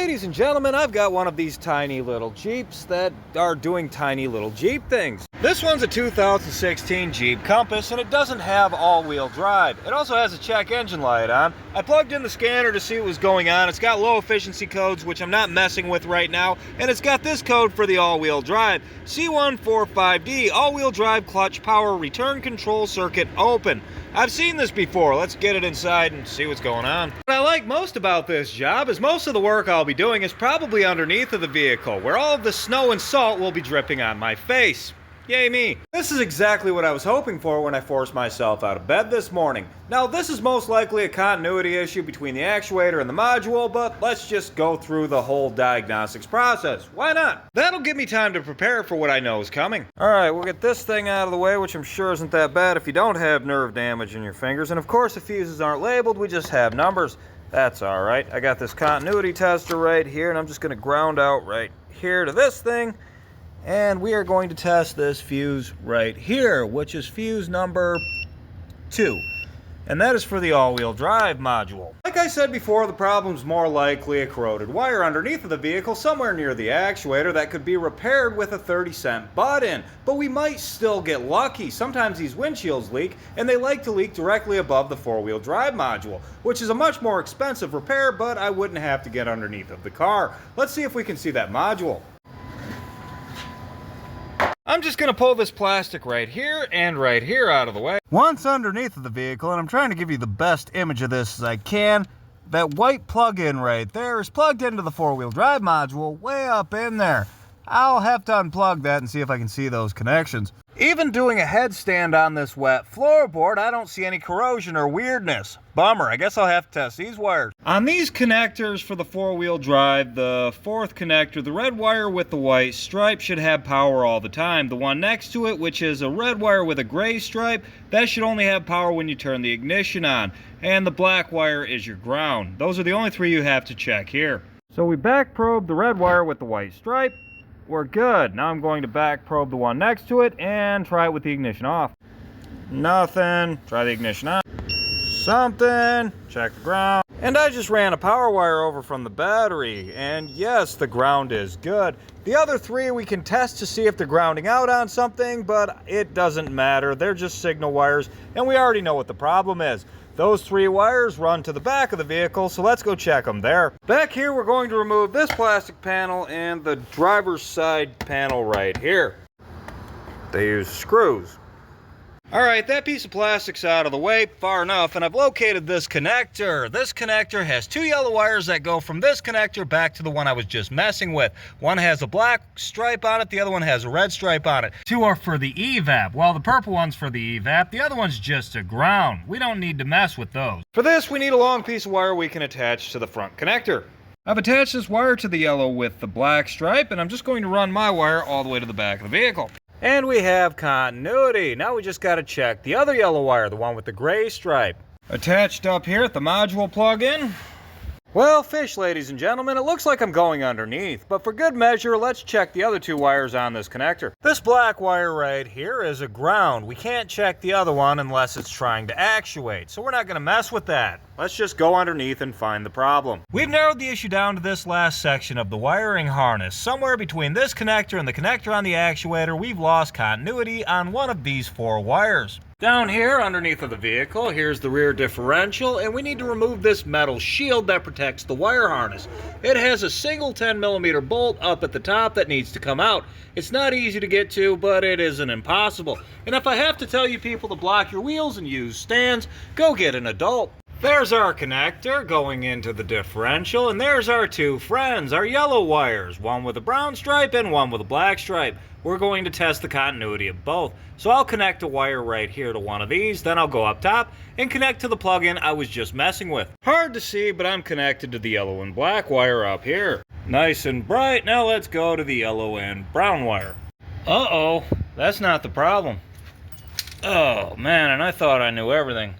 Ladies and gentlemen, I've got one of these tiny little Jeeps that are doing tiny little Jeep things. This one's a 2016 Jeep Compass, and it doesn't have all-wheel drive. It also has a check engine light on. I plugged in the scanner to see what was going on. It's got low efficiency codes, which I'm not messing with right now, and it's got this code for the all-wheel drive. C145d, all-wheel drive clutch power return control circuit open. I've seen this before. Let's get it inside and see what's going on. What I like most about this job is most of the work I'll be doing is probably underneath of the vehicle, where all of the snow and salt will be dripping on my face. Yay me. This is exactly what I was hoping for when I forced myself out of bed this morning. Now this is most likely a continuity issue between the actuator and the module, but let's just go through the whole diagnostics process. Why not? That'll give me time to prepare for what I know is coming. Alright, we'll get this thing out of the way, which I'm sure isn't that bad if you don't have nerve damage in your fingers. And of course the fuses aren't labeled, we just have numbers. That's alright. I got this continuity tester right here, and I'm just going to ground out right here to this thing. And we are going to test this fuse right here, which is fuse number 2. And that is for the all-wheel drive module. Like I said before, the problem's more likely a corroded wire underneath of the vehicle somewhere near the actuator that could be repaired with a 30-cent butt-in. But we might still get lucky. Sometimes these windshields leak, and they like to leak directly above the four-wheel drive module, which is a much more expensive repair, but I wouldn't have to get underneath of the car. Let's see if we can see that module. I'm just going to pull this plastic right here and right here out of the way. Once underneath of the vehicle, and I'm trying to give you the best image of this as I can, that white plug-in right there is plugged into the four-wheel drive module way up in there. I'll have to unplug that and see if I can see those connections. Even doing a headstand on this wet floorboard, I don't see any corrosion or weirdness. Bummer, I guess I'll have to test these wires. On these connectors for the four-wheel drive, the fourth connector, the red wire with the white stripe should have power all the time. The one next to it, which is a red wire with a gray stripe, that should only have power when you turn the ignition on. And the black wire is your ground. Those are the only three you have to check here. So we back probe the red wire with the white stripe. We're good. Now I'm going to back probe the one next to it and try it with the ignition off. Nothing. Try the ignition on. Something. Check the ground. And I just ran a power wire over from the battery, and yes, the ground is good. The other three we can test to see if they're grounding out on something, but it doesn't matter. They're just signal wires, and we already know what the problem is. Those three wires run to the back of the vehicle, so let's go check them there. Back here, we're going to remove this plastic panel and the driver's side panel right here. They use screws. Alright, that piece of plastic's out of the way far enough, and I've located this connector. This connector has two yellow wires that go from this connector back to the one I was just messing with. One has a black stripe on it, the other one has a red stripe on it. Two are for the evap. Well, the purple one's for the evap, the other one's just a ground. We don't need to mess with those. For this, we need a long piece of wire we can attach to the front connector. I've attached this wire to the yellow with the black stripe, and I'm just going to run my wire all the way to the back of the vehicle. And we have continuity. Now we just got to check the other yellow wire, the one with the gray stripe. Attached up here at the module plug-in. Well, fish, ladies and gentlemen, it looks like I'm going underneath, but for good measure, let's check the other two wires on this connector. This black wire right here is a ground. We can't check the other one unless it's trying to actuate, so we're not going to mess with that. Let's just go underneath and find the problem. We've narrowed the issue down to this last section of the wiring harness. Somewhere between this connector and the connector on the actuator, we've lost continuity on one of these four wires. Down here underneath of the vehicle, here's the rear differential, and we need to remove this metal shield that protects the wire harness. It has a single 10mm bolt up at the top that needs to come out. It's not easy to get to, but it isn't impossible. And if I have to tell you people to block your wheels and use stands, go get an adult. There's our connector going into the differential, and there's our two friends, our yellow wires, one with a brown stripe and one with a black stripe. We're going to test the continuity of both. So I'll connect a wire right here to one of these, then I'll go up top and connect to the plug-in I was just messing with. Hard to see, but I'm connected to the yellow and black wire up here. Nice and bright. Now let's go to the yellow and brown wire. Uh-oh, that's not the problem. Oh man, and I thought I knew everything.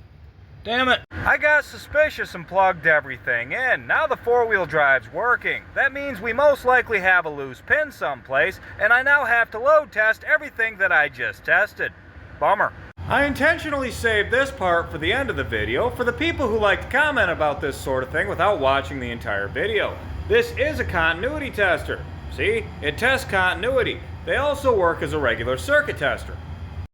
Damn it. I got suspicious and plugged everything in. Now the four-wheel drive's working. That means we most likely have a loose pin someplace, and I now have to load test everything that I just tested. Bummer. I intentionally saved this part for the end of the video for the people who like to comment about this sort of thing without watching the entire video. This is a continuity tester. See, it tests continuity. They also work as a regular circuit tester.